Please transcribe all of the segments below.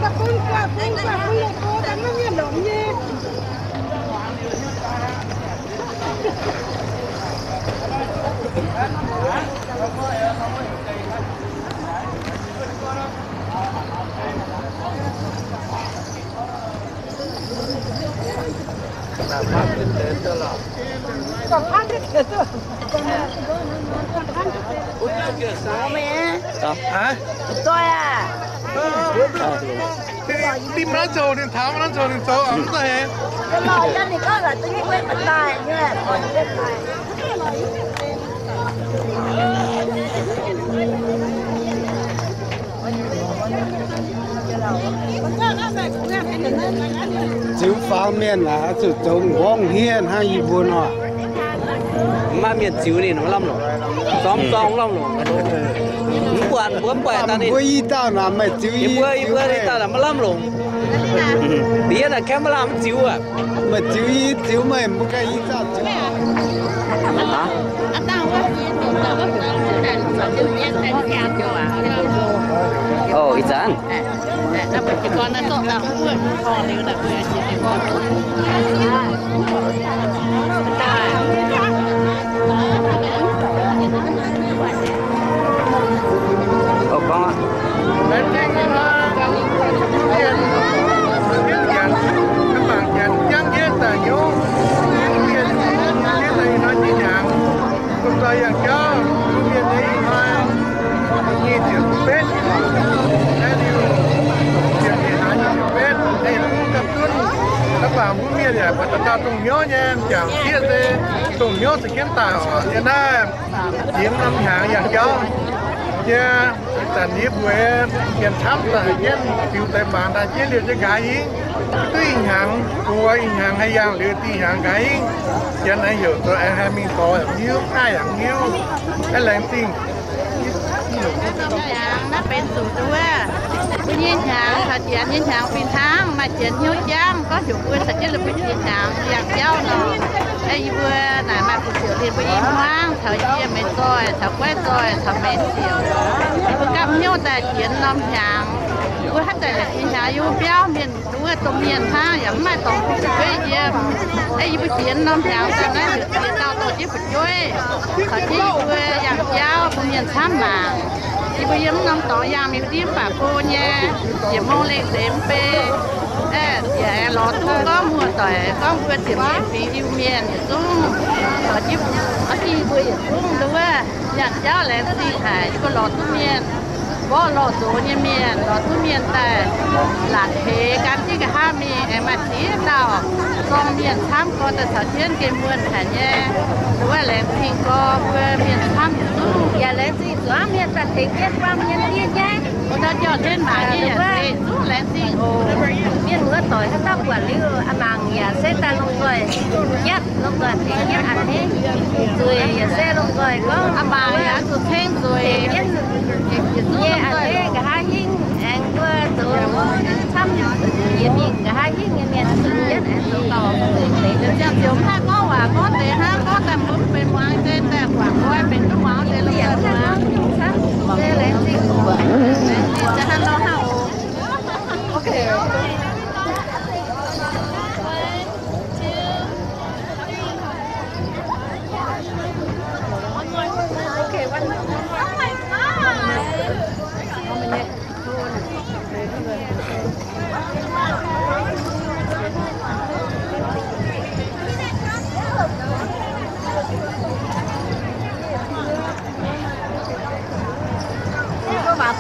ta cũng qua lột cô ta nó như động như còn ăn cái gì nữa sao mẹ hả tôi à đi mà trâu đi tháo mà trâu đi trâu ấm ra hè cái lò chân thì có là tôi quên mặt này như là còn bên này chữ phá miền là chữ trồng vong hiền hay gì buồn à mà miền chữ này nó lắm rồi xóm xóm lắm rồi buồn ta đi với tao là mày chữ bữa đi ta là mà lắm rồi tí là kém mà làm chữ à mà chữ mày một cái ý tao chữ hả ồ ít dán nó phải chỉ còn nó tốt là không vượt còn nếu là vừa chỉ để con ồ con và ta tung nhớ nha chẳng kia thế tung nhớ sự kiến tạo cho na diễn năm hàng dạng cho nha tận nhiếp về hiện tháp là nhân phiêu tại bản đã chiến lược cho cái gì tuy hàng của hàng hay dạng lừa tuy hàng cái cho nên hiểu tôi hai mình có nhiều ai dạng nhiều cái lệnh tình nó bên tủ túi tuy nhiên hàng thật chuyện nhiên hàng phiên tháng mà chuyện nhớ chăm có chủ quyền thật chứ là bên nhiên hàng dạng giao nó đây vừa này mà phụ sửa thì bên hoang thời gian mấy rồi thằng quét rồi thằng mấy chiều vừa cầm nhau tại chuyện năm hàng vừa hát tại là nhiên hàng yêu béo miền túi tôm miền ha giống mai tôm phụ cái gì đây vừa chuyện năm hàng tại nói được chuyện nào tổ chức phụ chơi thời gian vừa dạng giao miền tham mà thì bây giờ năm tỏ giang mình đi bà cô nha chỉ mong lên đếm pe giờ lọt có mua tỏi có vừa tiền phí yêu miền xuống ở chứ ở chi vừa xuống đúng không nhặt cháu lại gì hải có lọt tu miền có lọt số như miền lọt tu miền tại là thế cán chứ cả hai miền em mà tí nào con miền tham cóแต่thời tiết cái mưa hả nha đúng là lại thì có miền tham giờ lại gì nữa miền tây thì biết qua miền kia nhá người ta cho trên mà như vậy giúp lại gì miền nữa tuổi các tao quản lý ăn bằng nhà xe ta luôn rồi nhất luôn rồi thì nhất ăn thế rồi xe luôn rồi có ăn bằng nhà tụt thêm rồi nhé ăn thế cả hai hình ăn qua tụi thăm gì miền cả hai hình như miền nhất ăn tụi tàu để cho chúng ta có và có thể ha có tầm muốn bên ngoài trênแต่quảng coi bên nước máu để lúc nào mà để lấy gìจะทำเราเห่าโอเค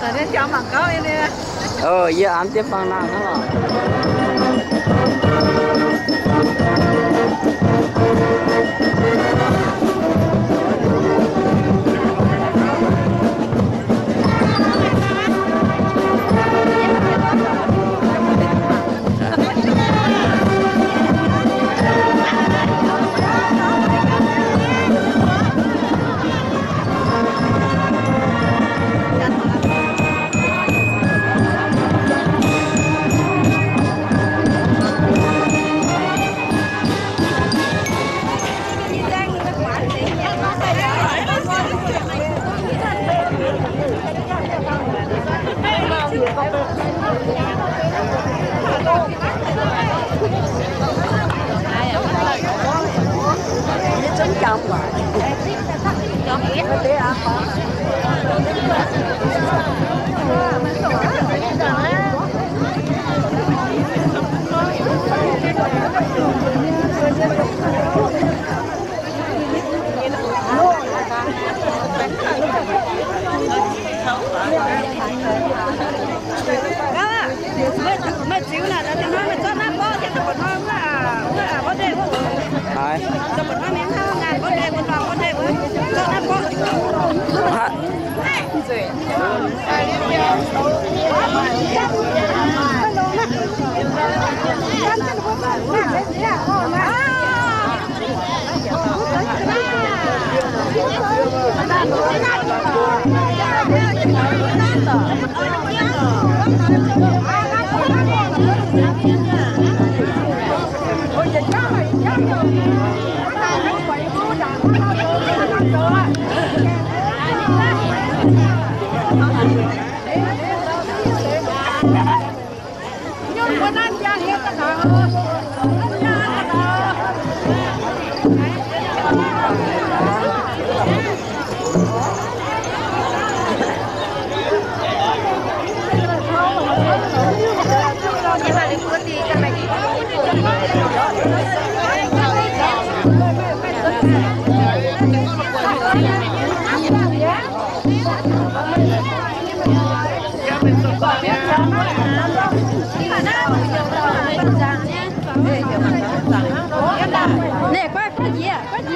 Rồi đến cho bằng có đi nè. Giờ ăn tiếp bằng nào nữa rồi. mấy chiếu là nó nói cho nó có cái tập nó là có đây ai tập nó miếng thao ngàn có đây một vòng có đây với cho nó có nè có gì à có gì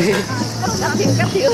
Cắt thiếu.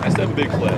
That's that big flag.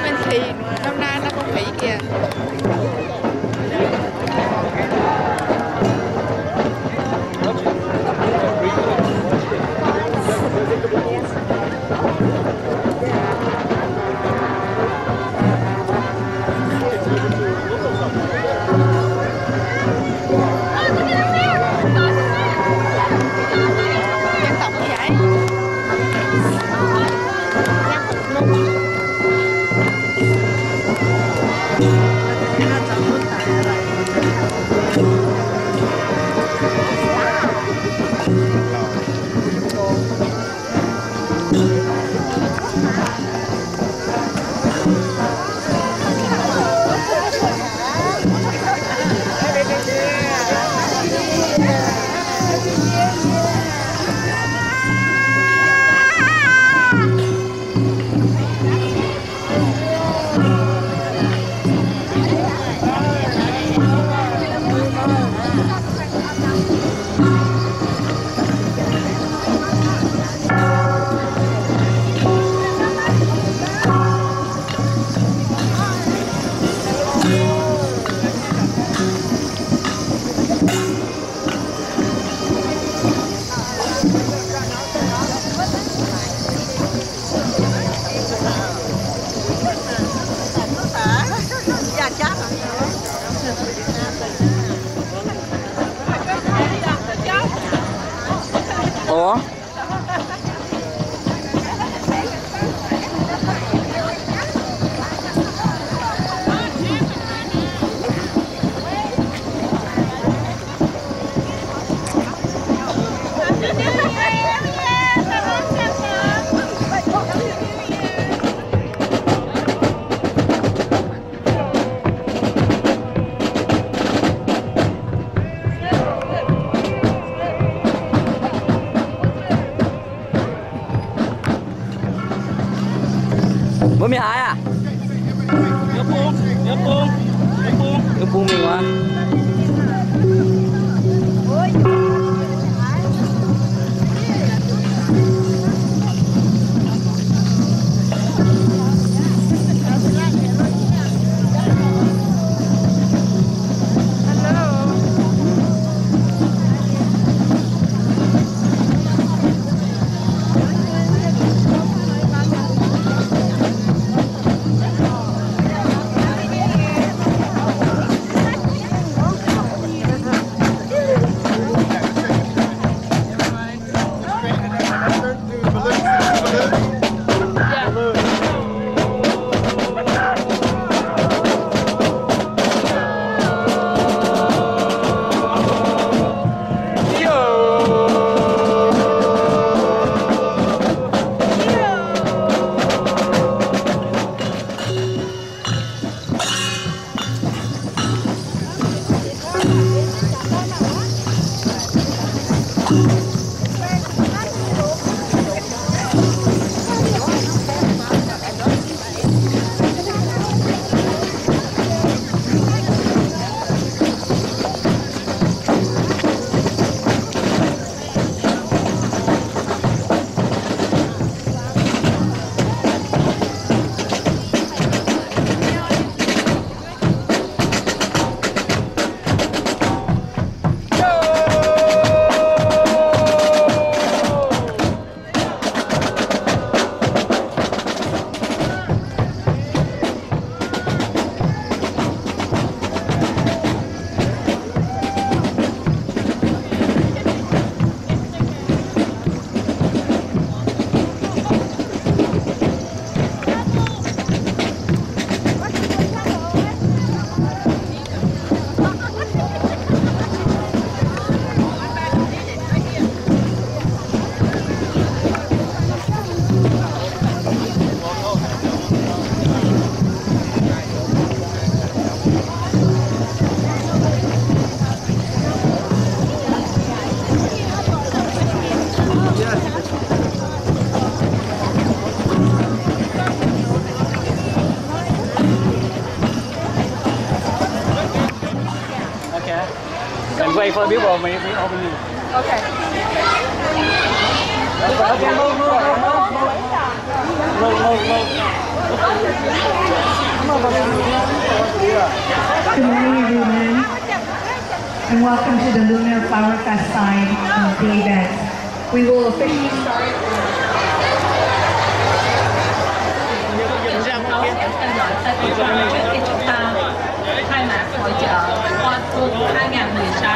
Mình thì năm nay nó không bị kìa. Ủa? Bữa 12 à? Nhớ buông mình quá. Hello. wait for people, maybe open you. Okay. Okay, move. Good morning, everyone, and welcome to the Lunar Flower Fest side of the event. We will officially start. Tiếp tục khai mạc hội chợ Hoa Xuân 2016.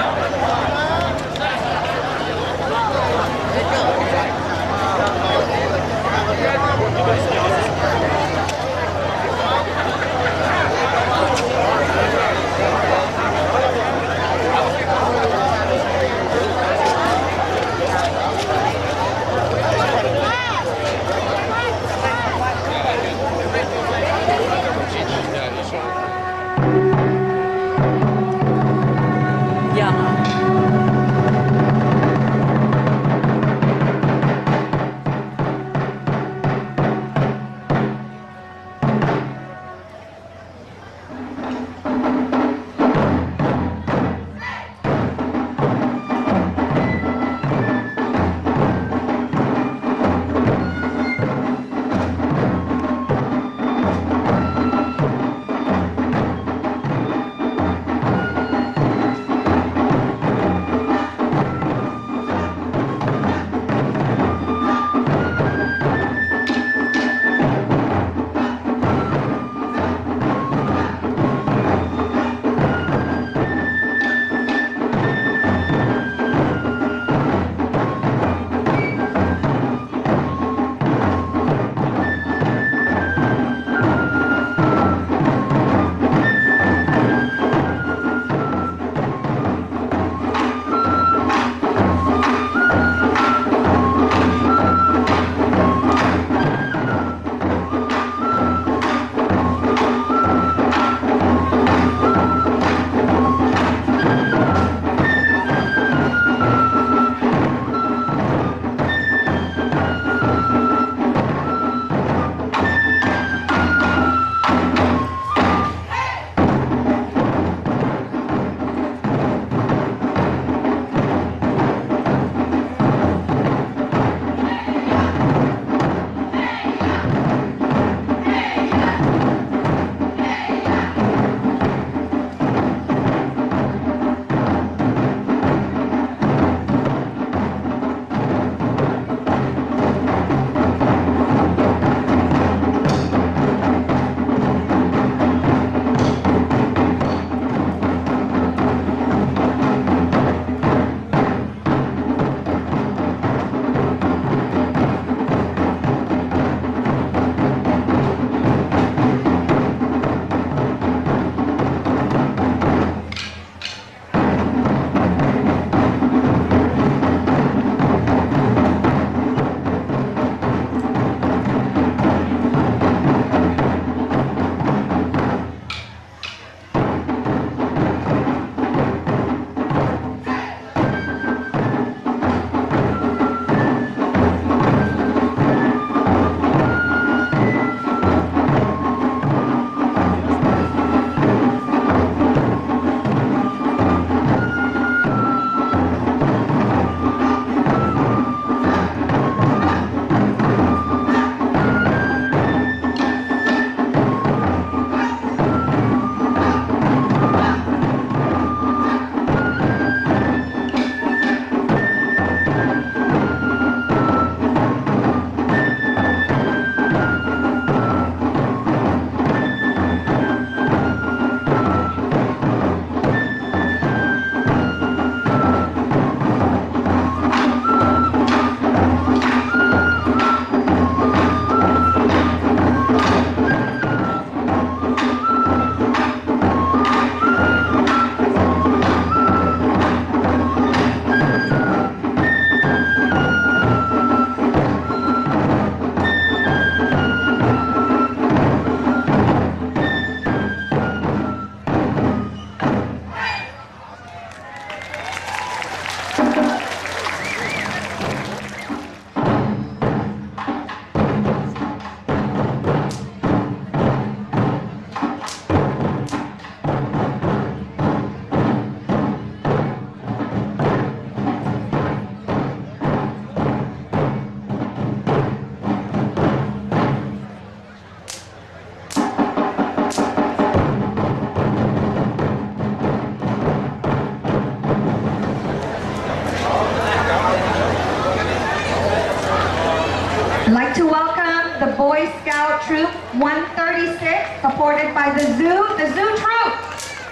now Troop 136, supported by the zoo troop,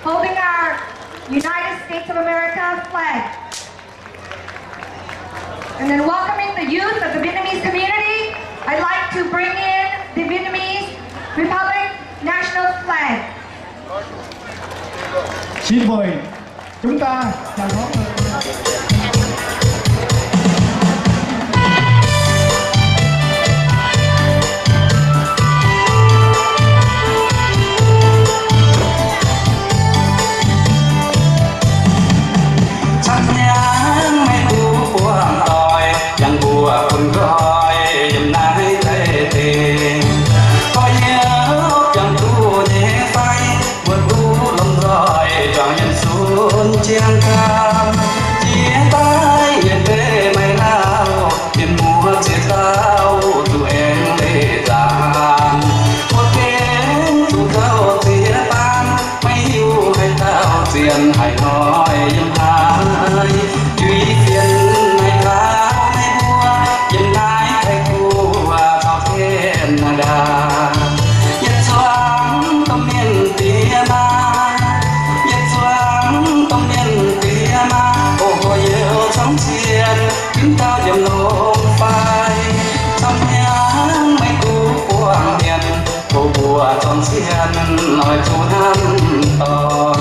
holding our United States of America flag. And then welcoming the youth of the Vietnamese community, I'd like to bring in the Vietnamese Republic national flag. Xin mời chúng ta chào đón. hãy nói dân hai duy phiền này ta hay mua dân hai hay cua cho thiên đà nhật xoáng tâm miền tía ma nhật xoáng tâm miền tía ma ô có yêu sống xiên kính tao dầm lộn phai trong nhang mấy cú quang miền cô bùa trong xiên nói chú hắn tòi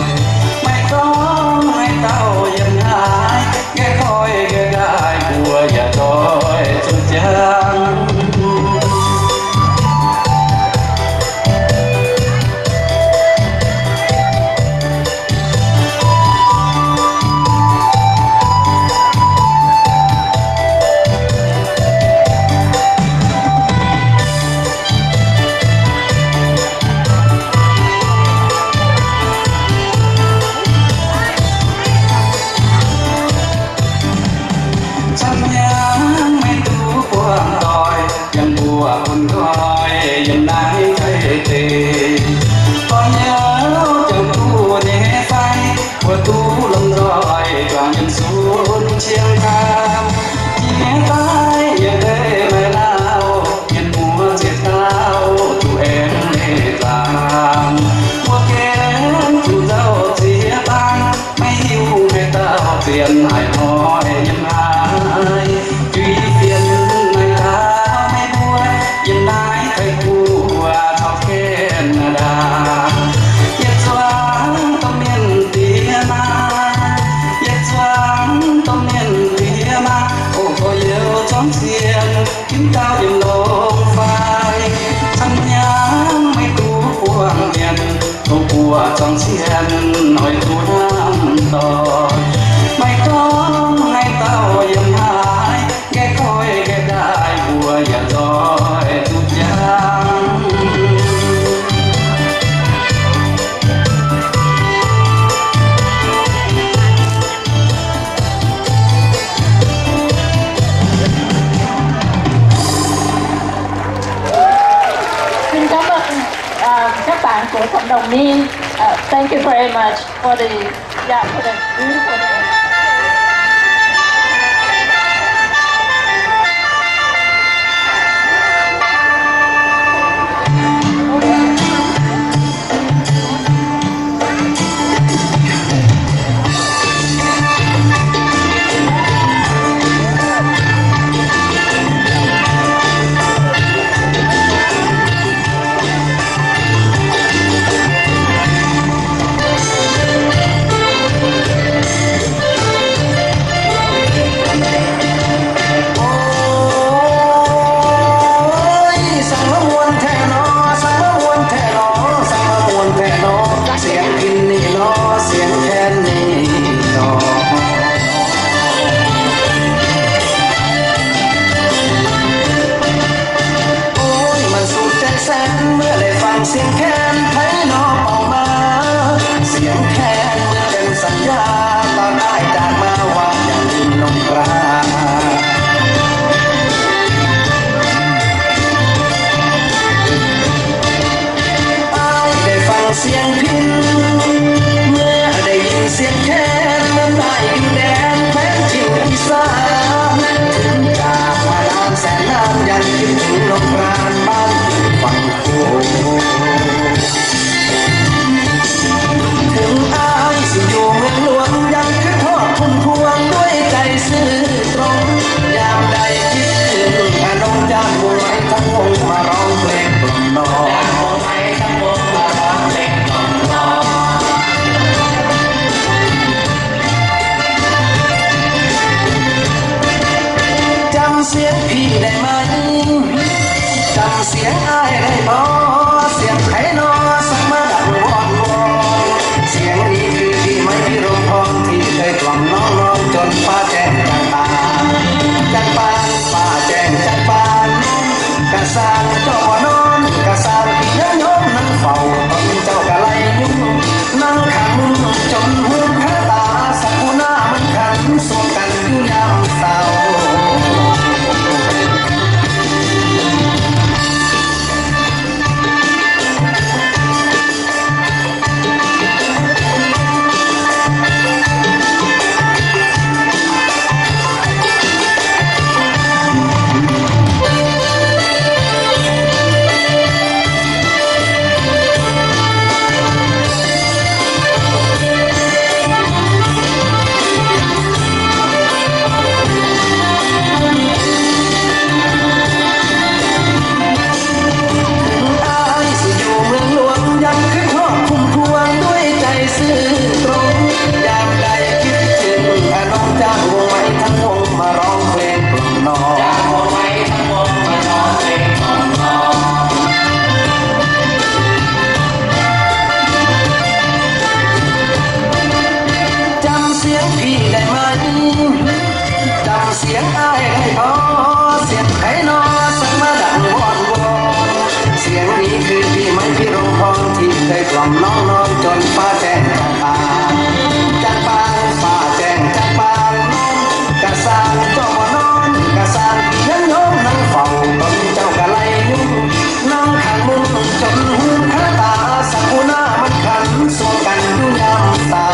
tao dân hai ghé khói ghé gai của nhà tôi chút chăng con gói dân nái thấy tình con nhớ chồng tu nhé phai của tu lông rồi đoàn nhân xuống chiêng tham nhé phai nhớ đây mày lao nhân mùa chết tao tụi em để làm mua kén chủ dâu chia ban mấy hiu hay tao tiền hãy hỏi nhân ai duy phiền này ta dân ai thấy cua cho khen đà nhật xoáng tâm miền tía ma nhật xoáng tâm miền tía ma ô có yêu chóng xiên kính tao dừng lông phai săn nhang mấy cú quang miền ô cua chóng xiên nói chú nam tòi mày có ngay tao dừng hai ghé khói ghé gai bùa nhà rồi các bạn của cộng đồng Ninh. Thank you very much for the beautiful day.เสียงแคนให้น้องออกมาเสียงแคนเป็นสัญญาตอนได้จากมาว่าอย่างลืมลงกราได้ฟังเสียงพินเมื่อได้ยินเสียงแคนมันได้อยู่แดนแผ่นจิ๋วอีสานถึงจากมานานแสนนานยังคิดถึงลงกรานบ้านฝั่ง นี้คือพี่ไม้พี่รงทองที่เคยกล่อมน้องนอนจนฟ้าแจ้งจังปางจังปางฟ้าแจ้งจังปางนอนกะสร้างเจ้ามานอนกะสร้างพี่ยังโยมนั่งเฝ้าตนเจ้ากะไลยุ่งนั่งข้างมุมจนหูข้าตาสักหูหน้ามันขันสวมกันอยู่ยามเศร้า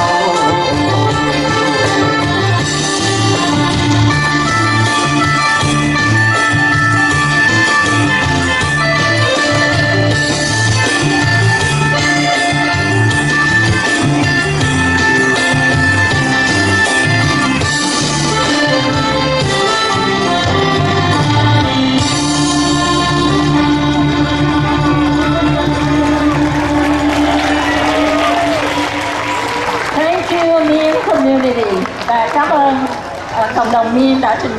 Thank you, Miên Community. Và cảm ơn cộng đồng Miên đã trình